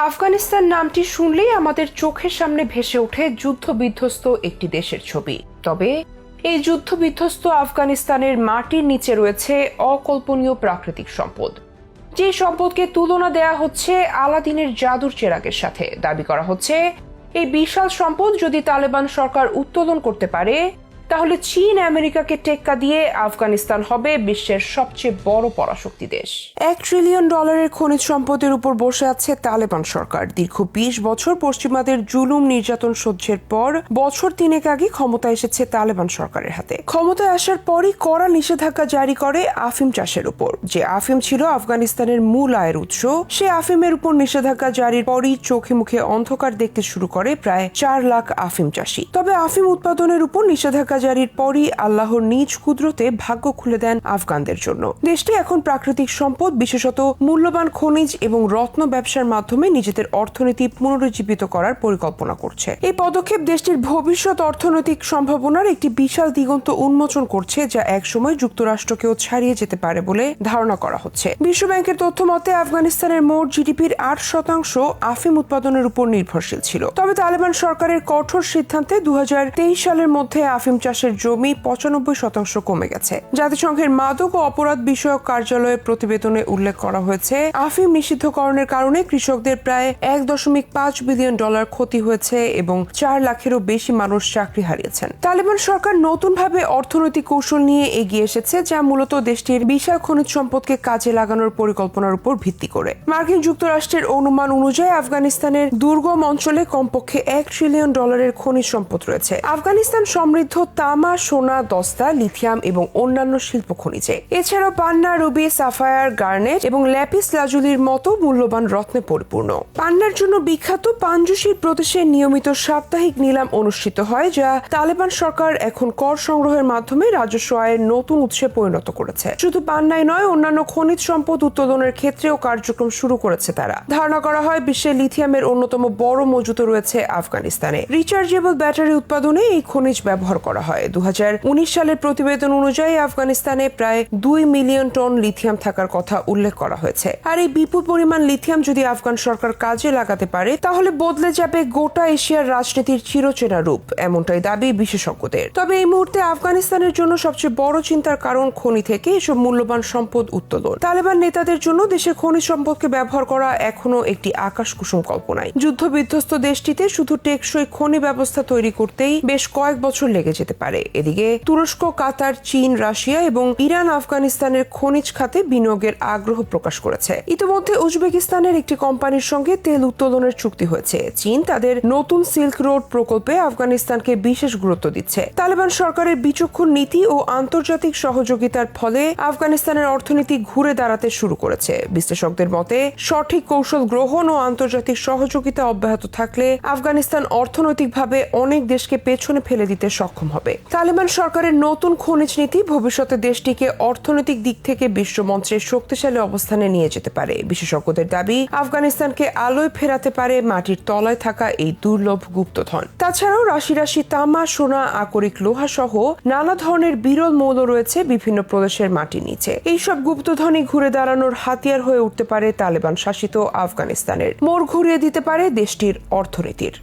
আফগানিস্তান নামটি শুনলেই আমাদের চোখের সামনে ভেসে ওঠে যুদ্ধ বিধ্বস্ত একটি দেশের ছবি। তবে এই যুদ্ধ বিধ্বস্ত আফগানিস্তানের মাটির নিচে রয়েছে অকল্পনীয় প্রাকৃতিক সম্পদ, যে সম্পদকে তুলনা দেয়া হচ্ছে আলাদিনের জাদুর চেরাগের সাথে। দাবি করা হচ্ছে এই বিশাল সম্পদ যদি তালেবান সরকার উত্তোলন করতে পারে, তাহলে চীন আমেরিকাকে টেক্কা দিয়ে আফগানিস্তান হবে বিশ্বের সবচেয়ে বড় পরাশক্তি দেশ। $1 ট্রিলিয়ন খনিজ সম্পদের উপর বসে আছে তালেবান সরকার। দীর্ঘ 20 বছর পশ্চিমাদের জুলুম নির্যাতন সহ্যের পর বছর 3 আগে ক্ষমতা এসেছে তালেবান সরকারের হাতে। ক্ষমতায় আসার পরই কড়া নিষেধাজ্ঞা জারি করে আফিম চাষের উপর। যে আফিম ছিল আফগানিস্তানের মূল আয়ের উৎস, সে আফিমের উপর নিষেধাজ্ঞা জারির পরই চোখে মুখে অন্ধকার দেখতে শুরু করে প্রায় 4 লাখ আফিম চাষী। তবে আফিম উৎপাদনের উপর নিষেধাজ্ঞা জারির পরই আল্লাহর নিজ কুদরতে ভাগ্য খুলে দেন আফগানদের জন্য। দেশটি এখন প্রাকৃতিক সম্পদ, বিশেষত মূল্যবান খনিজ এবং রত্ন ব্যবসার মাধ্যমে নিজেদের অর্থনীতি পুনরুজ্জীবিত করার পরিকল্পনা করছে। এই পদক্ষেপ দেশটির ভবিষ্যৎ অর্থনৈতিক সম্ভাবনার একটি বিশাল দিগন্ত উন্মোচন করছে, যা একসময় যুক্তরাষ্ট্রকেও ছাড়িয়ে যেতে পারে বলে ধারণা করা হচ্ছে। বিশ্বব্যাংকের তথ্য মতে আফগানিস্তানের মোট জিডিপির 8% আফিম উৎপাদনের উপর নির্ভরশীল ছিল। তবে তালেবান সরকারের কঠোর সিদ্ধান্তে 2023 সালের মধ্যে আফিম চাষের জমি 95% কমে গেছে। জাতিসংঘের মাদক ও অপরাধ বিষয়ক কার্যালয়ের প্রতিবেদনে উল্লেখ করা হয়েছে, আফিম নিষিদ্ধকরণের কারণে কৃষকদের প্রায় $1.5 বিলিয়ন ক্ষতি হয়েছে এবং 4 লাখেরও বেশি মানুষ চাকরি হারিয়েছেন। তালেবান সরকার নতুনভাবে অর্থনৈতিক কৌশল নিয়ে এগিয়ে এসেছে, যা মূলত দেশটির বিশাল খনিজ সম্পদকে কাজে লাগানোর পরিকল্পনার উপর ভিত্তি করে। মার্কিন যুক্তরাষ্ট্রের অনুমান অনুযায়ী আফগানিস্তানের দুর্গম অঞ্চলে কমপক্ষে $1 ট্রিলিয়ন খনিজ সম্পদ রয়েছে। আফগানিস্তান সমৃদ্ধ তামা, সোনা, দস্তা, লিথিয়াম এবং অন্যান্য শিল্প খনিজে। এছাড়াও পান্না, রুবি, সাফায়ার, গার্নেট এবং ল্যাপিস লাজুলির মতো মূল্যবান রত্নে পরিপূর্ণ। পান্নার জন্য বিখ্যাত পাঞ্জুশির প্রদেশে নিয়মিত সাপ্তাহিক নিলাম অনুষ্ঠিত হয়, যা তালেবান সরকার এখন কর সংগ্রহের মাধ্যমে রাজস্ব আয়ের নতুন উৎসে পরিণত করেছে। শুধু পান্নাই নয়, অন্যান্য খনিজ সম্পদ উত্তোলনের ক্ষেত্রেও কার্যক্রম শুরু করেছে তারা। ধারণা করা হয় বিশ্বে লিথিয়ামের অন্যতম বড় মজুত রয়েছে আফগানিস্তানে। রিচার্জেবল ব্যাটারি উৎপাদনে এই খনিজ ব্যবহার করা হয়। 2019 সালের প্রতিবেদন অনুযায়ী আফগানিস্তানে প্রায় 2 মিলিয়ন টন লিথিয়াম থাকার কথা উল্লেখ করা হয়েছে। আর এই বিপুল পরিমাণ লিথিয়াম যদি আফগান সরকার কাজে লাগাতে পারে, তাহলে বদলে যাবে গোটা এশিয়ার রাজনীতির চিরচেনা রূপ, এমনটাই দাবি বিশেষজ্ঞদের। তবে এই মুহূর্তে আফগানিস্তানের জন্য সবচেয়ে বড় চিন্তার কারণ খনি থেকে এসব মূল্যবান সম্পদ উত্তোলন। তালেবান নেতাদের জন্য দেশের খনিজ সম্পদকে ব্যবহার করা এখনো একটি আকাশ কুসুম কল্পনায়। যুদ্ধ বিধ্বস্ত দেশটিতে শুধু টেকসই খনি ব্যবস্থা তৈরি করতেই বেশ কয়েক বছর লেগে যেতে পারে। এদিকে তুরস্ক, কাতার, চীন, রাশিয়া এবং ইরান আফগানিস্তানের খনিজ খাতে বিনিয়োগের আগ্রহ প্রকাশ করেছে। ইতিমধ্যে উজবেকিস্তানের একটি কোম্পানির সঙ্গে তেল উত্তোলনের চুক্তি হয়েছে। চীন তাদের নতুন সিল্ক রোড প্রকল্পে আফগানিস্তানকে বিশেষ গুরুত্ব দিচ্ছে। তালেবান সরকারের বিচক্ষণ নীতি ও আন্তর্জাতিক সহযোগিতার ফলে আফগানিস্তানের অর্থনীতি ঘুরে দাঁড়াতে শুরু করেছে। বিশ্লেষকদের মতে সঠিক কৌশল গ্রহণ ও আন্তর্জাতিক সহযোগিতা অব্যাহত থাকলে আফগানিস্তান অর্থনৈতিকভাবে অনেক দেশকে পেছনে ফেলে দিতে সক্ষম হবে। তালেবান সরকারের নতুন খনিজ নীতি ভবিষ্যতে দেশটিকে অর্থনৈতিক দিক থেকে বিশ্বমঞ্চে শক্তিশালী অবস্থানে নিয়ে যেতে পারে। বিশেষজ্ঞদের দাবি, আফগানিস্তানকে আলোয় ফেরাতে পারে মাটির তলায় থাকা এই দুর্লভ গুপ্তধন। তাছাড়াও রাশি রাশি তামা, সোনা, আকরিক লৌহ সহ নানা ধরনের বিরল মৌল রয়েছে বিভিন্ন প্রদেশের মাটির নিচে। এইসব গুপ্তধনই ঘুরে দাঁড়ানোর হাতিয়ার হয়ে উঠতে পারে তালেবান শাসিত আফগানিস্তানের। মোড় ঘুরিয়ে দিতে পারে দেশটির অর্থনীতির।